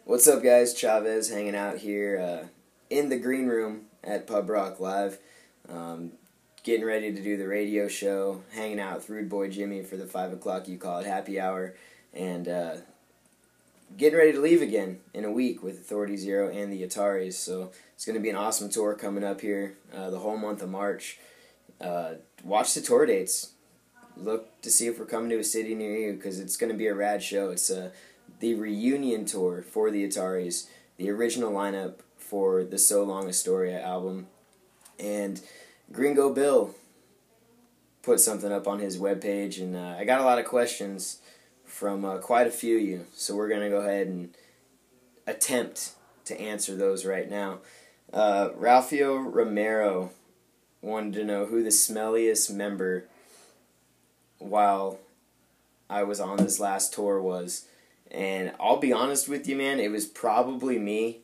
What's up, guys? Chavez hanging out here in the green room at Pub Rock Live, getting ready to do the radio show, hanging out with Rude Boy Jimmy for the 5 o'clock you call it happy hour, and getting ready to leave again in a week with Authority Zero and the Ataris. So it's going to be an awesome tour coming up here the whole month of March. Watch the tour dates. Look to see if we're coming to a city near you, because it's going to be a rad show. It's the reunion tour for the Ataris, the original lineup for the So Long Astoria album. And Gringo Bill put something up on his webpage, and I got a lot of questions from quite a few of you, so we're going to go ahead and attempt to answer those right now. Ralphio Romero wanted to know who the smelliest member while I was on this last tour was. And I'll be honest with you, man, it was probably me,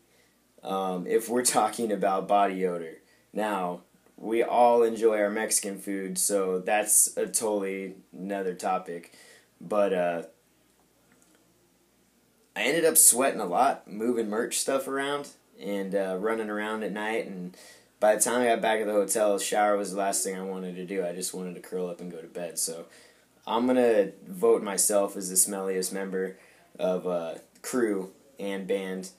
if we're talking about body odor. Now, we all enjoy our Mexican food, so that's a totally another topic. But I ended up sweating a lot, moving merch stuff around, and running around at night. And by the time I got back at the hotel, shower was the last thing I wanted to do. I just wanted to curl up and go to bed. So I'm going to vote myself as the smelliest member of crew and band.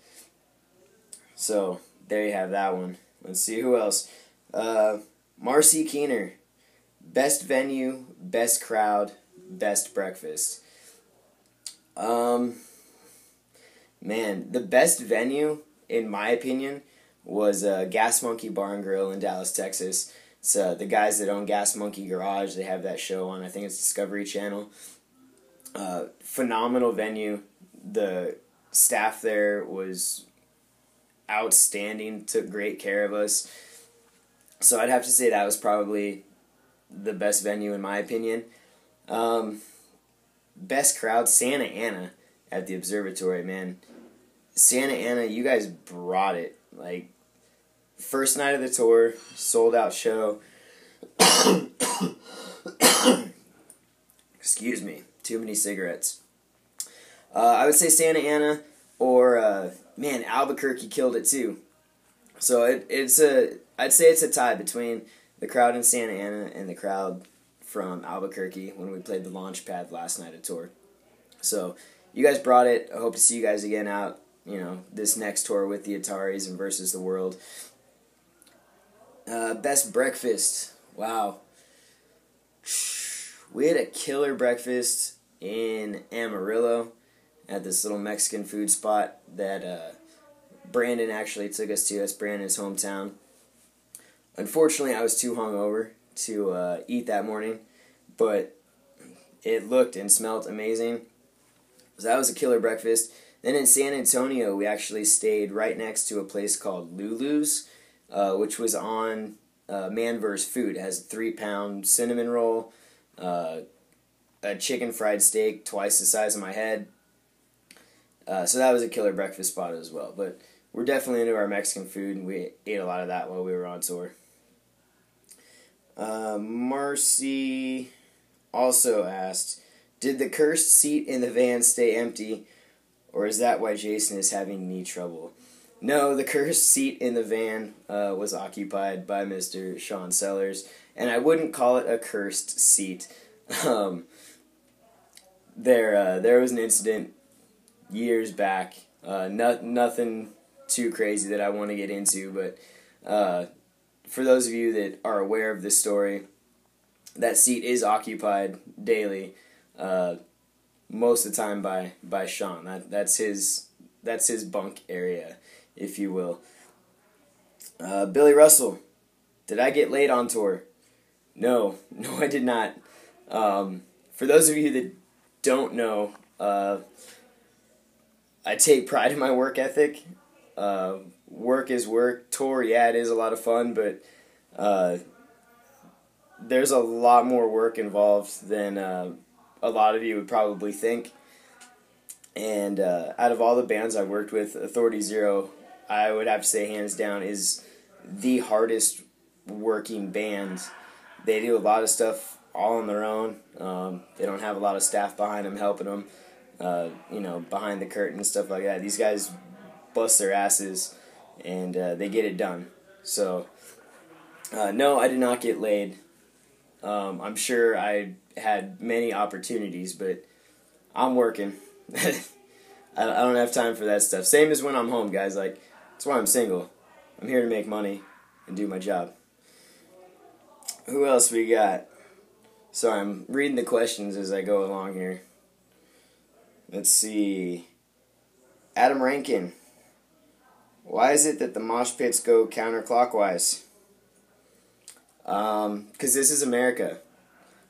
So there you have that one. Let's see who else. Marcy Keener, best venue, best crowd, best breakfast. Man, the best venue, in my opinion, was Gas Monkey Bar and Grill in Dallas, Texas. It's the guys that own Gas Monkey Garage. They have that show on, I think it's Discovery Channel. Phenomenal venue. The staff there was outstanding, took great care of us. So I'd have to say that was probably the best venue in my opinion. Best crowd, Santa Ana at the Observatory, man. Santa Ana, you guys brought it. Like, first night of the tour, sold out show. Excuse me, too many cigarettes. I would say Santa Ana, or man, Albuquerque killed it too. So I'd say it's a tie between the crowd in Santa Ana and the crowd from Albuquerque when we played the launch pad last night of tour. So you guys brought it. I hope to see you guys again out, this next tour with the Ataris and Versus the World. Best breakfast. Wow. We had a killer breakfast in Amarillo at this little Mexican food spot that Brandon actually took us to. That's Brandon's hometown. Unfortunately, I was too hungover to eat that morning, but it looked and smelled amazing. So that was a killer breakfast. Then in San Antonio, we actually stayed right next to a place called Lulu's, which was on Man vs. Food. It has a 3-pound cinnamon roll, a chicken fried steak twice the size of my head. So that was a killer breakfast spot as well. But we're definitely into our Mexican food, and we ate a lot of that while we were on tour. Marcy also asked, did the cursed seat in the van stay empty, or is that why Jason is having knee trouble? No, the cursed seat in the van was occupied by Mr. Sean Sellers, and I wouldn't call it a cursed seat. There was an incident years back, nothing too crazy that I want to get into, but for those of you that are aware of this story, that seat is occupied daily, most of the time by Sean. That's his bunk area, if you will. Billy Russell, did I get late on tour? No, I did not. For those of you that don't know, I take pride in my work ethic. Work is work. Tour, yeah, it is a lot of fun, but there's a lot more work involved than a lot of you would probably think. And out of all the bands I worked with, Authority Zero, I would have to say hands down is the hardest working band. They do a lot of stuff all on their own. They don't have a lot of staff behind them helping them, behind the curtain and stuff like that. These guys bust their asses, and they get it done. So, no, I did not get laid. I'm sure I had many opportunities, but I'm working. I don't have time for that stuff. Same as when I'm home, guys. Like, that's why I'm single. I'm here to make money and do my job. Who else we got? Sorry, I'm reading the questions as I go along here. Let's see. Adam Rankin. Why is it that the mosh pits go counterclockwise? Because this is America.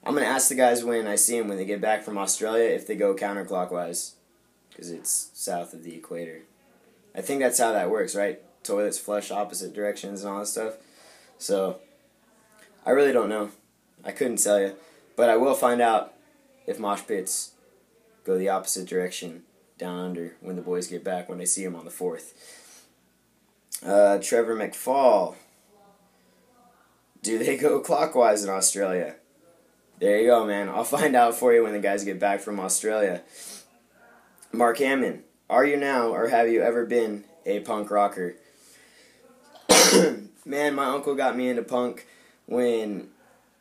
I'm going to ask the guys when I see them when they get back from Australia if they go counterclockwise. Because it's south of the equator. I think that's how that works, right? Toilets flush opposite directions and all that stuff. So, I really don't know. I couldn't tell you. But I will find out if mosh pits go the opposite direction down under when the boys get back, when I see them on the 4th. Trevor McFall. Do they go clockwise in Australia? There you go, man. I'll find out for you when the guys get back from Australia. Mark Hammond. Are you now, or have you ever been, a punk rocker? Man, my uncle got me into punk when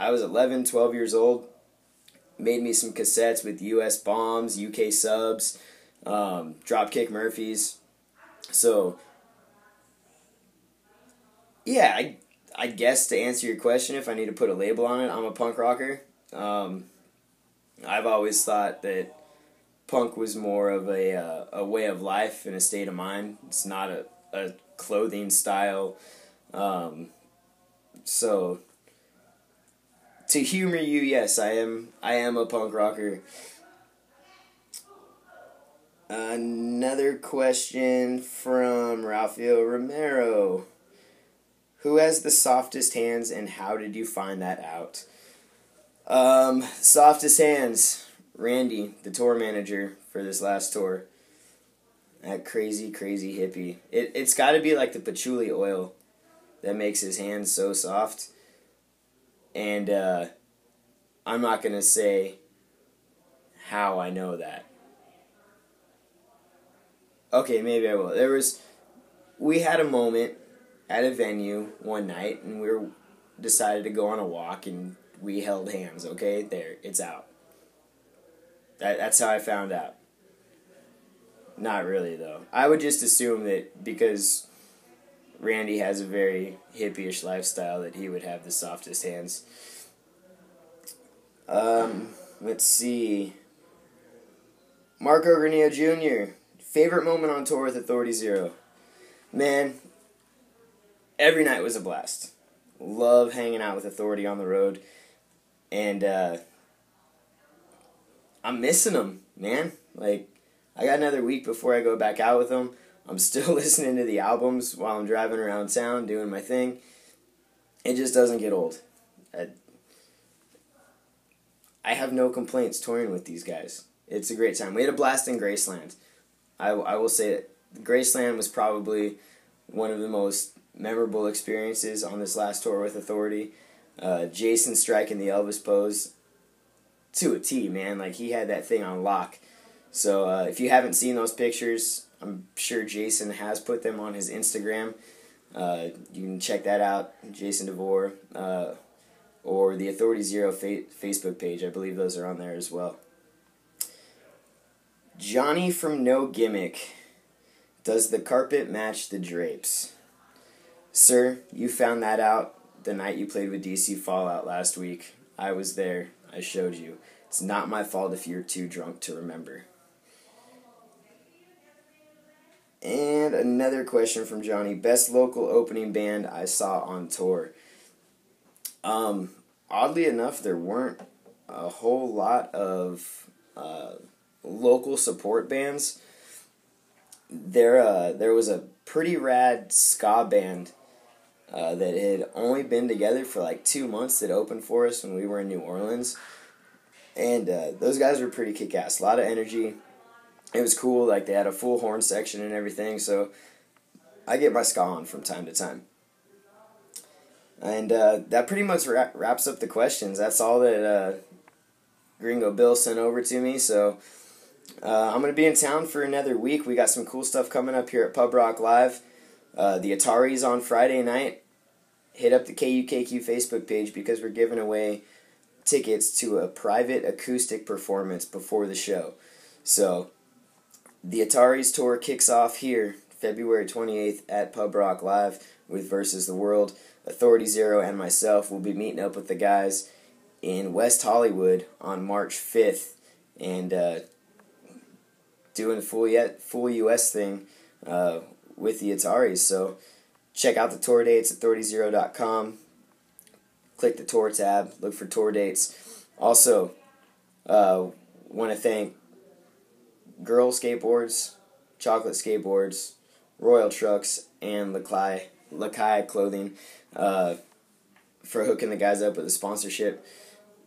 I was 11, 12 years old. Made me some cassettes with US Bombs, UK Subs, Dropkick Murphys. So, yeah, I guess to answer your question, if I need to put a label on it, I'm a punk rocker. I've always thought that punk was more of a way of life and a state of mind. It's not a clothing style. So, to humor you, yes, I am a punk rocker. Another question from Rafael Romero. Who has the softest hands, and how did you find that out? Softest hands, Randy, the tour manager for this last tour. That crazy, crazy hippie. It's got to be like the patchouli oil that makes his hands so soft. And I'm not going to say how I know that. Okay, maybe I will. We had a moment at a venue one night, and we decided to go on a walk, and we held hands, okay? There, it's out. That's how I found out. Not really, though. I would just assume that because Randy has a very hippie-ish lifestyle that he would have the softest hands. Let's see. Marco Granillo Jr. Favorite moment on tour with Authority Zero? Man, every night was a blast. Love hanging out with Authority on the road. And, I'm missing them, man. Like, I got another week before I go back out with them. I'm still listening to the albums while I'm driving around town doing my thing. It just doesn't get old. I have no complaints touring with these guys. It's a great time. We had a blast in Graceland. I will say that Graceland was probably one of the most memorable experiences on this last tour with Authority. Jason striking the Elvis pose to a T, man. Like, he had that thing on lock. So if you haven't seen those pictures, I'm sure Jason has put them on his Instagram. You can check that out, Jason DeVore, or the Authority Zero Facebook page. I believe those are on there as well. Johnny from No Gimmick. Does the carpet match the drapes? Sir, you found that out the night you played with DC Fallout last week. I was there. I showed you. It's not my fault if you're too drunk to remember. And another question from Johnny. Best local opening band I saw on tour. Oddly enough, there weren't a whole lot of local support bands. There was a pretty rad ska band that had only been together for like 2 months that opened for us when we were in New Orleans. And those guys were pretty kick-ass. A lot of energy. It was cool. Like, they had a full horn section and everything. So I get my ska on from time to time. And that pretty much wraps up the questions. That's all that Gringo Bill sent over to me. So I'm going to be in town for another week. We got some cool stuff coming up here at Pub Rock Live. The Atari's on Friday night. Hit up the KUKQ Facebook page because we're giving away tickets to a private acoustic performance before the show. So, the Atari's tour kicks off here February 28th at Pub Rock Live with Versus the World. Authority Zero and myself will be meeting up with the guys in West Hollywood on March 5th and doing a full US thing with the Ataris. So check out the tour dates at authorityzero.com. Click the tour tab, look for tour dates. Also, want to thank Girl Skateboards, Chocolate Skateboards, Royal Trucks, and Lakai Clothing for hooking the guys up with a sponsorship.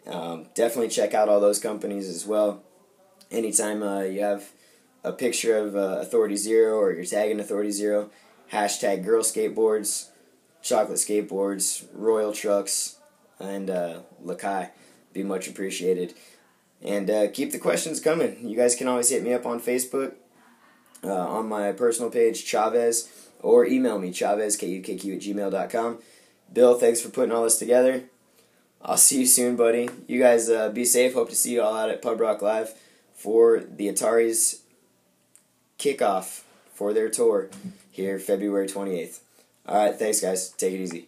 Definitely check out all those companies as well. Anytime you have a picture of Authority Zero or you're tagging Authority Zero, hashtag Girl Skateboards, Chocolate Skateboards, Royal Trucks, and Lakai. Be much appreciated. And keep the questions coming. You guys can always hit me up on Facebook, on my personal page, Chavez, or email me, chavezkukq@gmail.com. Bill, thanks for putting all this together. I'll see you soon, buddy. You guys be safe. Hope to see you all out at Pub Rock Live for the Atari's kickoff for their tour here February 28th. All right, thanks, guys. Take it easy.